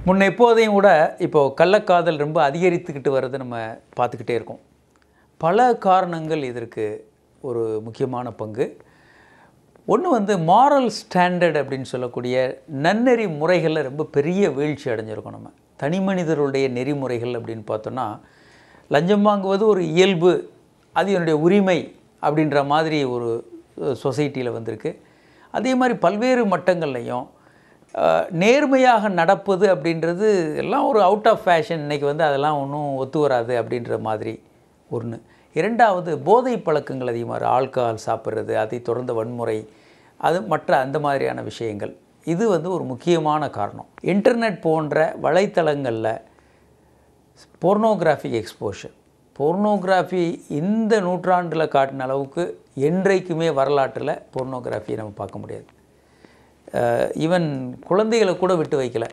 முன்ன எப்போதையும் விட இப்போது கள்ளக்காதல் ரொம்ப அதிகரித்துக்கிட்டு வர்றதை நம்ம பார்த்துக்கிட்டே இருக்கோம். பல காரணங்கள் இதற்கு ஒரு முக்கியமான பங்கு. ஒன்று மாரல் ஸ்டாண்டர்ட் அப்படின்னு சொல்லக்கூடிய நன்னெறி முறைகளில் ரொம்ப பெரிய வீழ்ச்சி அடைஞ்சிருக்கோம். நம்ம தனி மனிதருடைய நெறிமுறைகள் அப்படின்னு பார்த்தோன்னா, லஞ்சம் வாங்குவது ஒரு இயல்பு, அது என்னுடைய உரிமை அப்படின்ற மாதிரி ஒரு சொசைட்டியில் வந்திருக்கு. அதே மாதிரி பல்வேறு மட்டங்கள்லையும் நேர்மையாக நடப்பது அப்படின்றது எல்லாம் ஒரு அவுட் ஆஃப் ஃபேஷன். இன்றைக்கி அதெல்லாம் ஒன்றும் ஒத்து வராது அப்படின்ற மாதிரி ஒன்று. இரண்டாவது, போதை பழக்கங்கள் அதிகமாக, ஆல்கஹால் சாப்பிட்றது, அதை தொடர்ந்த வன்முறை, அது மற்ற அந்த மாதிரியான விஷயங்கள். இது ஒரு முக்கியமான காரணம். இன்டர்நெட் போன்ற வலைத்தளங்களில் போர்னோகிராஃபிக் எக்ஸ்போஷர், போர்னோகிராஃபி இந்த நூற்றாண்டில் காட்டின அளவுக்கு என்றைக்குமே வரலாற்றில் போர்னோகிராஃபியை நம்ம பார்க்க முடியாது. ஈவன் குழந்தைகளை கூட விட்டு வைக்கல.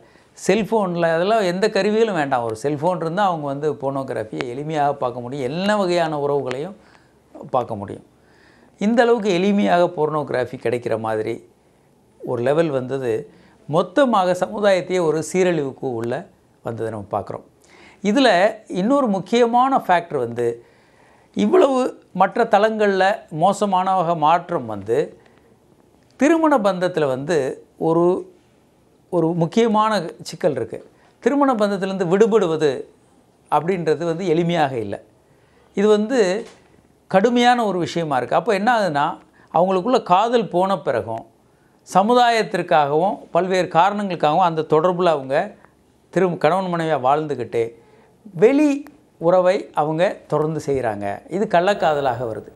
செல்ஃபோனில் அதெல்லாம் எந்த கருவிகளும் வேண்டாம், ஒரு செல்ஃபோன் இருந்தால் அவங்க போர்னோகிராஃபியை எளிமையாக பார்க்க முடியும், எல்லா வகையான உறவுகளையும் பார்க்க முடியும். இந்த அளவுக்கு எளிமையாக போர்னோகிராஃபி கிடைக்கிற மாதிரி ஒரு லெவல் வந்தது மொத்தமாக சமுதாயத்தையே ஒரு சீரழிவுக்கு உள்ள வந்ததை நம்ம பார்க்குறோம். இதில் இன்னொரு முக்கியமான ஃபேக்டர் இவ்வளவு மற்ற தளங்களில் மோசமான மாற்றம் திருமண பந்தத்தில் ஒரு ஒரு முக்கியமான சிக்கல் இருக்குது. திருமண பந்தத்திலேருந்து விடுபடுவது அப்படின்றது எளிமையாக இல்லை. இது கடுமையான ஒரு விஷயமா இருக்குது. அப்போ என்ன ஆகுதுன்னா, அவங்களுக்குள்ள காதல் போன பிறகும் சமுதாயத்திற்காகவும் பல்வேறு காரணங்களுக்காகவும் அந்த தொடர்பில் அவங்க கணவன் மனைவியாக வாழ்ந்துக்கிட்டே வெளி உறவை அவங்க தொடர்ந்து செய்கிறாங்க. இது கள்ளக்காதலாக வருது.